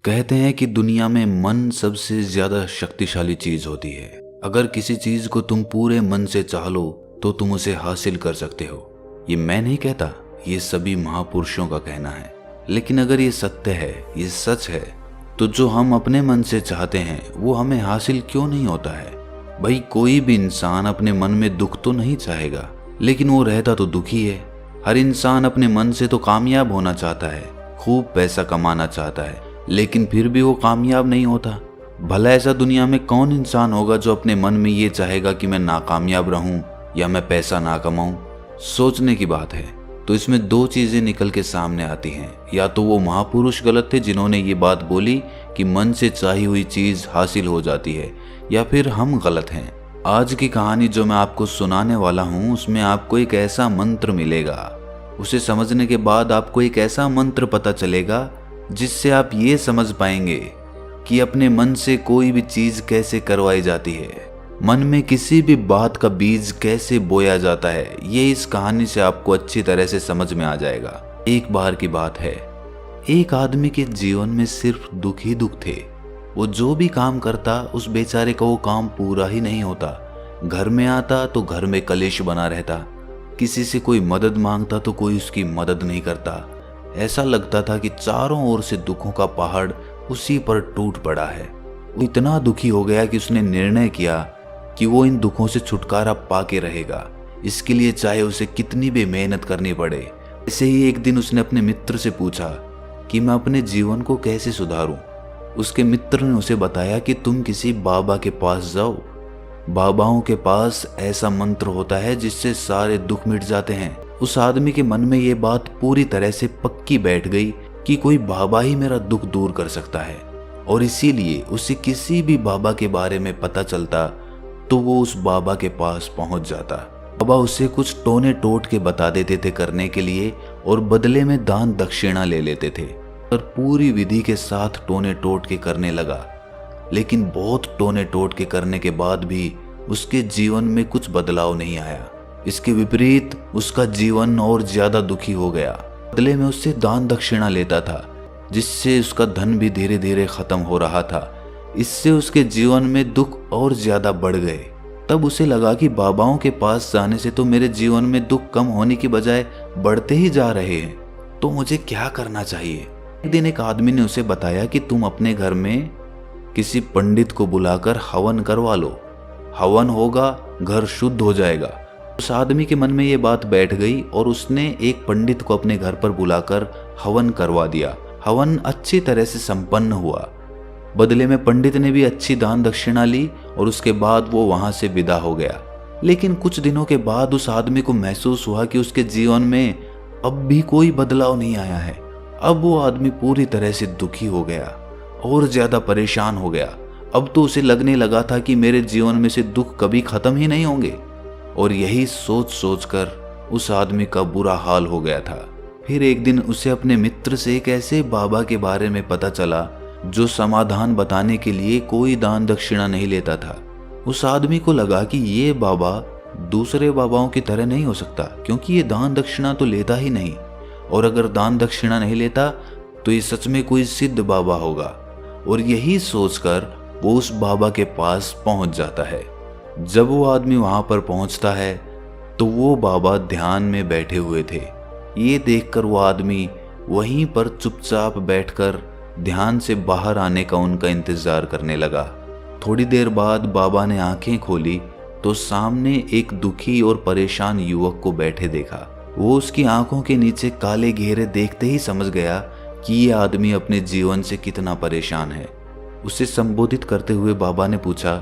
कहते हैं कि दुनिया में मन सबसे ज्यादा शक्तिशाली चीज होती है। अगर किसी चीज को तुम पूरे मन से चाह लो तो तुम उसे हासिल कर सकते हो। ये मैं नहीं कहता, ये सभी महापुरुषों का कहना है। लेकिन अगर ये सत्य है, ये सच है, तो जो हम अपने मन से चाहते हैं वो हमें हासिल क्यों नहीं होता है। भाई, कोई भी इंसान अपने मन में दुख तो नहीं चाहेगा, लेकिन वो रहता तो दुखी है। हर इंसान अपने मन से तो कामयाब होना चाहता है, खूब पैसा कमाना चाहता है, लेकिन फिर भी वो कामयाब नहीं होता। भला ऐसा दुनिया में कौन इंसान होगा जो अपने मन में ये चाहेगा कि मैं नाकामयाब रहूं या मैं पैसा ना कमाऊं। सोचने की बात है। तो इसमें दो चीजें निकल के सामने आती हैं। या तो वो महापुरुष गलत थे जिन्होंने ये बात बोली कि मन से चाही हुई चीज हासिल हो जाती है, या फिर हम गलत हैं। आज की कहानी जो मैं आपको सुनाने वाला हूँ उसमें आपको एक ऐसा मंत्र मिलेगा। उसे समझने के बाद आपको एक ऐसा मंत्र पता चलेगा जिससे आप ये समझ पाएंगे कि अपने मन से कोई भी चीज कैसे करवाई जाती है, मन में किसी भी बात का बीज कैसे बोया जाता है। ये इस कहानी से आपको अच्छी तरह से समझ में आ जाएगा। एक बार की बात है, एक आदमी के जीवन में सिर्फ दुख ही दुख थे। वो जो भी काम करता उस बेचारे का वो काम पूरा ही नहीं होता। घर में आता तो घर में कलेश बना रहता, किसी से कोई मदद मांगता तो कोई उसकी मदद नहीं करता। ऐसा लगता था कि चारों ओर से दुखों का पहाड़ उसी पर टूट पड़ा है। वो इतना दुखी हो गया कि उसने निर्णय किया कि वो इन दुखों से छुटकारा पाके रहेगा, इसके लिए चाहे उसे कितनी भी मेहनत करनी पड़े। ऐसे ही एक दिन उसने अपने मित्र से पूछा कि मैं अपने जीवन को कैसे सुधारूं। उसके मित्र ने उसे बताया कि तुम किसी बाबा के पास जाओ। बाबाओं के पास ऐसा मंत्र होता है जिससे सारे दुख मिट जाते हैं। उस आदमी के मन में ये बात पूरी तरह से पक्की बैठ गई कि कोई बाबा ही मेरा दुख दूर कर सकता है, और इसीलिए उसे किसी भी बाबा के बारे में पता चलता तो वो उस बाबा के पास पहुंच जाता। बाबा उसे कुछ टोने टोट के बता देते थे करने के लिए, और बदले में दान दक्षिणा ले लेते थे। और पूरी विधि के साथ टोने टोट के करने लगा, लेकिन बहुत टोने टोट के करने के बाद भी उसके जीवन में कुछ बदलाव नहीं आया। इसके विपरीत उसका जीवन और ज्यादा दुखी हो गया। बदले में उससे दान दक्षिणा लेता था, जिससे उसका धन भी धीरे धीरे खत्म हो रहा था। इससे उसके जीवन में दुख और ज्यादा बढ़ गए। तब उसे लगा कि बाबाओं के पास जाने से तो मेरे जीवन में दुख कम होने की बजाय बढ़ते ही जा रहे हैं, तो मुझे क्या करना चाहिए। एक दिन एक आदमी ने उसे बताया कि तुम अपने घर में किसी पंडित को बुलाकर हवन करवा लो। हवन होगा, घर शुद्ध हो जाएगा। उस आदमी के मन में ये बात बैठ गई और उसने एक पंडित को अपने घर पर बुलाकर हवन करवा दिया। हवन अच्छी तरह से संपन्न हुआ। बदले में पंडित ने भी अच्छी दान दक्षिणा ली और उसके बाद वो वहां से विदा हो गया। लेकिन कुछ दिनों के बाद उस आदमी को महसूस हुआ कि उसके जीवन में अब भी कोई बदलाव नहीं आया है। अब वो आदमी पूरी तरह से दुखी हो गया और ज्यादा परेशान हो गया। अब तो उसे लगने लगा था कि मेरे जीवन में से दुख कभी खत्म ही नहीं होंगे, और यही सोच सोच कर उस आदमी का बुरा हाल हो गया था। फिर एक दिन उसे अपने मित्र से एक ऐसे बाबा के बारे में पता चला जो समाधान बताने के लिए कोई दान दक्षिणा नहीं लेता था। उस आदमी को लगा कि ये बाबा दूसरे बाबाओं की तरह नहीं हो सकता, क्योंकि ये दान दक्षिणा तो लेता ही नहीं, और अगर दान दक्षिणा नहीं लेता तो ये सच में कोई सिद्ध बाबा होगा। और यही सोचकर वो उस बाबा के पास पहुंच जाता है। जब वो आदमी वहां पर पहुंचता है तो वो बाबा ध्यान में बैठे हुए थे। ये देखकर वो आदमी वहीं पर चुपचाप बैठकर ध्यान से बाहर आने का उनका इंतजार करने लगा। थोड़ी देर बाद बाबा ने आंखें खोली तो सामने एक दुखी और परेशान युवक को बैठे देखा। वो उसकी आंखों के नीचे काले घेरे देखते ही समझ गया कि ये आदमी अपने जीवन से कितना परेशान है। उसे संबोधित करते हुए बाबा ने पूछा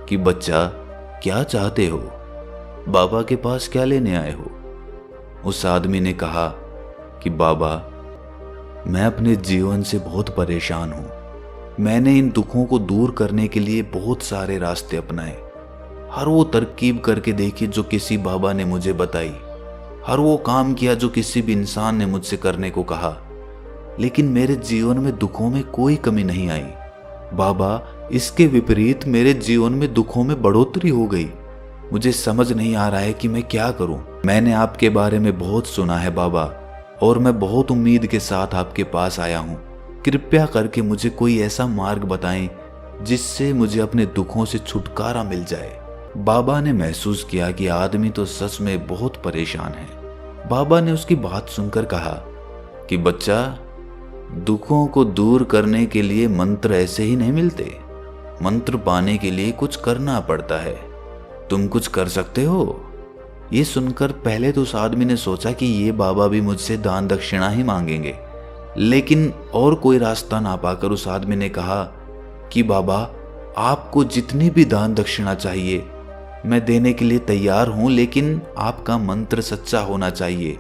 कि बच्चा, क्या चाहते हो? बाबा के पास क्या लेने आए हो? उस आदमी ने कहा कि बाबा, मैं अपने जीवन से बहुत परेशान हूं। मैंने इन दुखों को दूर करने के लिए बहुत सारे रास्ते अपनाए। हर वो तरकीब करके देखी जो किसी बाबा ने मुझे बताई, हर वो काम किया जो किसी भी इंसान ने मुझसे करने को कहा, लेकिन मेरे जीवन में दुखों में कोई कमी नहीं आई। बाबा, इसके विपरीत मेरे जीवन में दुखों में बढ़ोतरी हो गई। मुझे समझ नहीं आ रहा है कि मैं क्या करूं। मैंने आपके बारे में बहुत सुना है बाबा, और मैं बहुत उम्मीद के साथ आपके पास आया हूं। कृपया करके मुझे कोई ऐसा मार्ग बताएं जिससे मुझे अपने दुखों से छुटकारा मिल जाए। बाबा ने महसूस किया कि आदमी तो सच में बहुत परेशान है। बाबा ने उसकी बात सुनकर कहा कि बच्चा, दुखों को दूर करने के लिए मंत्र ऐसे ही नहीं मिलते। मंत्र पाने के लिए कुछ करना पड़ता है। तुम कुछ कर सकते हो। ये सुनकर पहले तो उस आदमी ने सोचा कि ये बाबा भी मुझसे दान दक्षिणा ही मांगेंगे, लेकिन और कोई रास्ता ना पाकर उस आदमी ने कहा कि बाबा, आपको जितनी भी दान दक्षिणा चाहिए मैं देने के लिए तैयार हूं, लेकिन आपका मंत्र सच्चा होना चाहिए,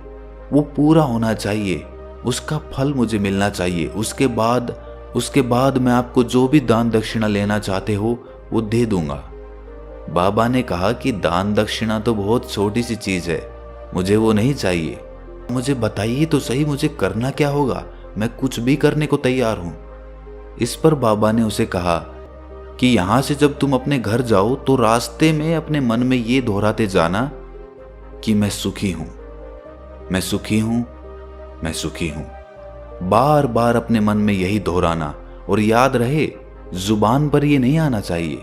वो पूरा होना चाहिए, उसका फल मुझे मिलना चाहिए। उसके बाद मैं आपको जो भी दान दक्षिणा लेना चाहते हो वो दे दूंगा। बाबा ने कहा कि दान दक्षिणा तो बहुत छोटी सी चीज है, मुझे वो नहीं चाहिए। मुझे बताइए तो सही, मुझे करना क्या होगा? मैं कुछ भी करने को तैयार हूं। इस पर बाबा ने उसे कहा कि यहां से जब तुम अपने घर जाओ तो रास्ते में अपने मन में ये दोहराते जाना कि मैं सुखी हूं, मैं सुखी हूं, मैं सुखी हूं। बार बार अपने मन में यही दोहराना, और याद रहे जुबान पर ये नहीं आना चाहिए,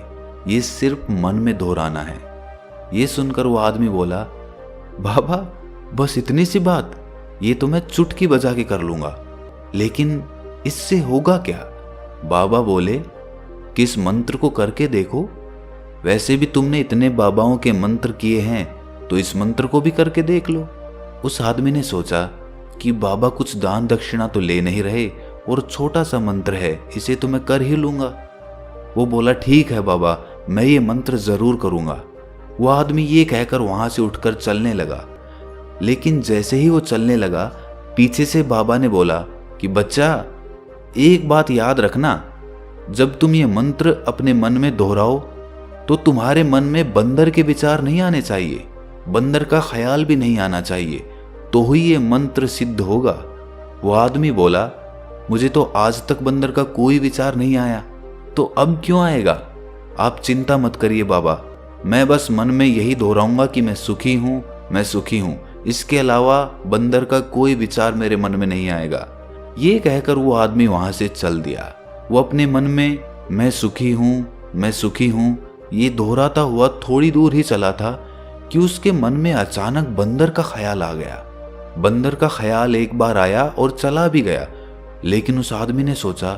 ये सिर्फ मन में दोहराना है। ये सुनकर वो आदमी बोला, बाबा बस इतनी सी बात, ये तो मैं चुटकी बजा के कर लूंगा, लेकिन इससे होगा क्या? बाबा बोले कि इस मंत्र को करके देखो। वैसे भी तुमने इतने बाबाओं के मंत्र किए हैं, तो इस मंत्र को भी करके देख लो। उस आदमी ने सोचा कि बाबा कुछ दान दक्षिणा तो ले नहीं रहे और छोटा सा मंत्र है, इसे तो मैं कर ही लूंगा। वो बोला, ठीक है बाबा, मैं ये मंत्र जरूर करूंगा। वो आदमी ये कहकर वहां से उठकर चलने लगा, लेकिन जैसे ही वो चलने लगा, पीछे से बाबा ने बोला कि बच्चा, एक बात याद रखना, जब तुम ये मंत्र अपने मन में दोहराओ तो तुम्हारे मन में बंदर के विचार नहीं आने चाहिए, बंदर का ख्याल भी नहीं आना चाहिए, तो ही ये मंत्र सिद्ध होगा। वो आदमी बोला, मुझे तो आज तक बंदर का कोई विचार नहीं आया, तो अब क्यों आएगा? आप चिंता मत करिए बाबा, मैं बस मन में यही दोहराऊंगा कि मैं सुखी हूं, मैं सुखी हूं, इसके अलावा बंदर का कोई विचार मेरे मन में नहीं आएगा। ये कहकर वो आदमी वहां से चल दिया। वो अपने मन में मैं सुखी हूं, मैं सुखी हूं, ये दोहराता हुआ थोड़ी दूर ही चला था कि उसके मन में अचानक बंदर का ख्याल आ गया। बंदर का ख्याल एक बार आया और चला भी गया, लेकिन उस आदमी ने सोचा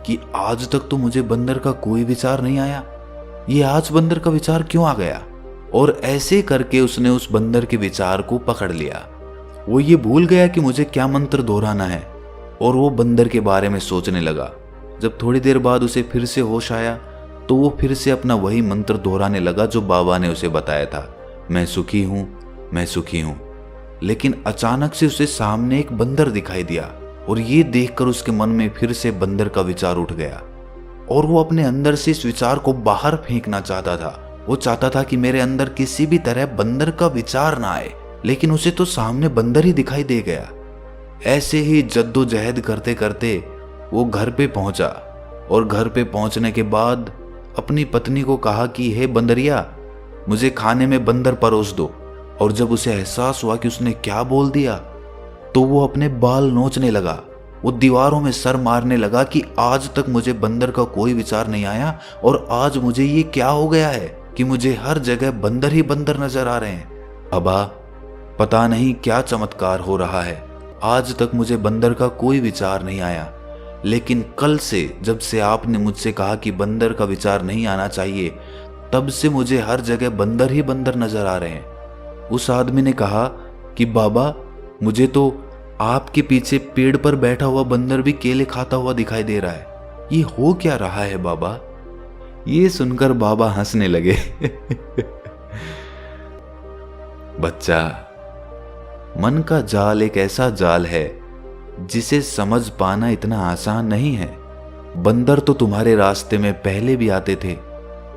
कि आज तक तो मुझे बंदर का कोई विचार नहीं आया, ये आज बंदर का विचार क्यों आ गया? और ऐसे करके उसने उस बंदर के विचार को पकड़ लिया। वो ये भूल गया कि मुझे क्या मंत्र दोहराना है, और वो बंदर के बारे में सोचने लगा। जब थोड़ी देर बाद उसे फिर से होश आया तो वो फिर से अपना वही मंत्र दोहराने लगा जो बाबा ने उसे बताया था, मैं सुखी हूं, मैं सुखी हूं। लेकिन अचानक से उसे सामने एक बंदर दिखाई दिया, और ये देखकर उसके मन में फिर से बंदर का विचार उठ गया, और वो अपने अंदर से इस विचार को बाहर फेंकना चाहता था। वो चाहता था कि मेरे अंदर किसी भी तरह बंदर का विचार ना आए, लेकिन उसे तो सामने बंदर ही दिखाई दे गया। ऐसे ही जद्दोजहद करते करते वो घर पे पहुंचा, और घर पे पहुंचने के बाद अपनी पत्नी को कहा कि हे बंदरिया, मुझे खाने में बंदर परोस दो। और जब उसे एहसास हुआ कि उसने क्या बोल दिया, तो वो अपने बाल नोचने लगा। वो दीवारों में सर मारने लगा कि आज तक मुझे बंदर का कोई विचार नहीं आया, और आज मुझे ये क्या हो गया है कि मुझे हर जगह बंदर ही बंदर नजर आ रहे हैं। अबा, पता नहीं क्या चमत्कार हो रहा है, आज तक मुझे बंदर का कोई विचार नहीं आया, लेकिन कल से जब से आपने मुझसे कहा कि बंदर का विचार नहीं आना चाहिए, तब से मुझे हर जगह बंदर ही बंदर नजर आ रहे हैं। उस आदमी ने कहा कि बाबा, मुझे तो आपके पीछे पेड़ पर बैठा हुआ बंदर भी केले खाता हुआ दिखाई दे रहा है, ये हो क्या रहा है बाबा? ये सुनकर बाबा हंसने लगे। बच्चा, मन का जाल एक ऐसा जाल है जिसे समझ पाना इतना आसान नहीं है। बंदर तो तुम्हारे रास्ते में पहले भी आते थे।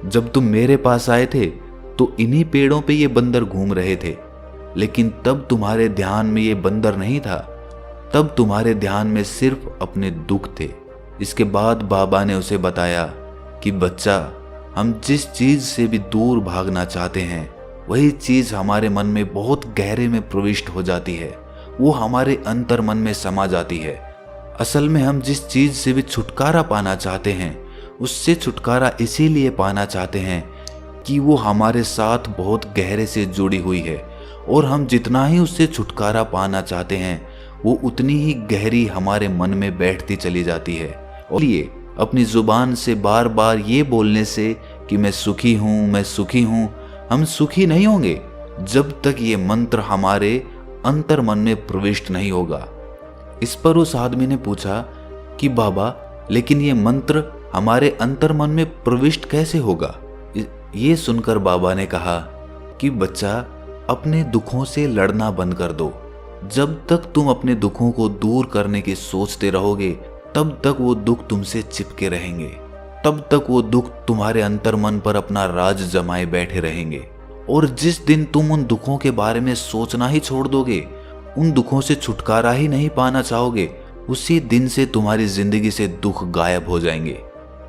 जब तुम मेरे पास आए थे तो इन्हीं पेड़ों पे ये बंदर घूम रहे थे, लेकिन तब तुम्हारे ध्यान में ये बंदर नहीं था, तब तुम्हारे ध्यान में सिर्फ अपने दुख थे। इसके बाद बाबा ने उसे बताया कि बच्चा, हम जिस चीज से भी दूर भागना चाहते हैं, वही चीज हमारे मन में बहुत गहरे में प्रविष्ट हो जाती है, वो हमारे अंतर मन में समा जाती है। असल में हम जिस चीज से भी छुटकारा पाना चाहते हैं, उससे छुटकारा इसीलिए पाना चाहते हैं कि वो हमारे साथ बहुत गहरे से जुड़ी हुई है, और हम जितना ही उससे छुटकारा पाना चाहते हैं वो उतनी ही गहरी हमारे मन में बैठती चली जाती है। और ये अपनी जुबान से बार बार ये बोलने से कि मैं सुखी हूँ, मैं सुखी हूँ, हम सुखी नहीं होंगे जब तक ये मंत्र हमारे अंतर मन में प्रविष्ट नहीं होगा। इस पर उस आदमी ने पूछा कि बाबा, लेकिन ये मंत्र हमारे अंतर मन में प्रविष्ट कैसे होगा? ये सुनकर बाबा ने कहा कि बच्चा, अपने दुखों से लड़ना बंद कर दो। जब तक तुम अपने दुखों को दूर करने की सोचते रहोगे तब तक वो दुख तुमसे चिपके रहेंगे, तब तक वो दुख तुम्हारे अंतर मन पर अपना राज जमाए बैठे रहेंगे। और जिस दिन तुम उन दुखों के बारे में सोचना ही छोड़ दोगे, उन दुखों से छुटकारा ही नहीं पाना चाहोगे, उसी दिन से तुम्हारी जिंदगी से दुख गायब हो जाएंगे।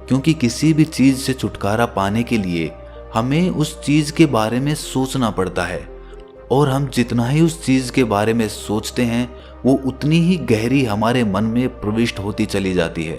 क्योंकि किसी भी चीज से छुटकारा पाने के लिए हमें उस चीज के बारे में सोचना पड़ता है, और हम जितना ही उस चीज के बारे में सोचते हैं वो उतनी ही गहरी हमारे मन में प्रविष्ट होती चली जाती है।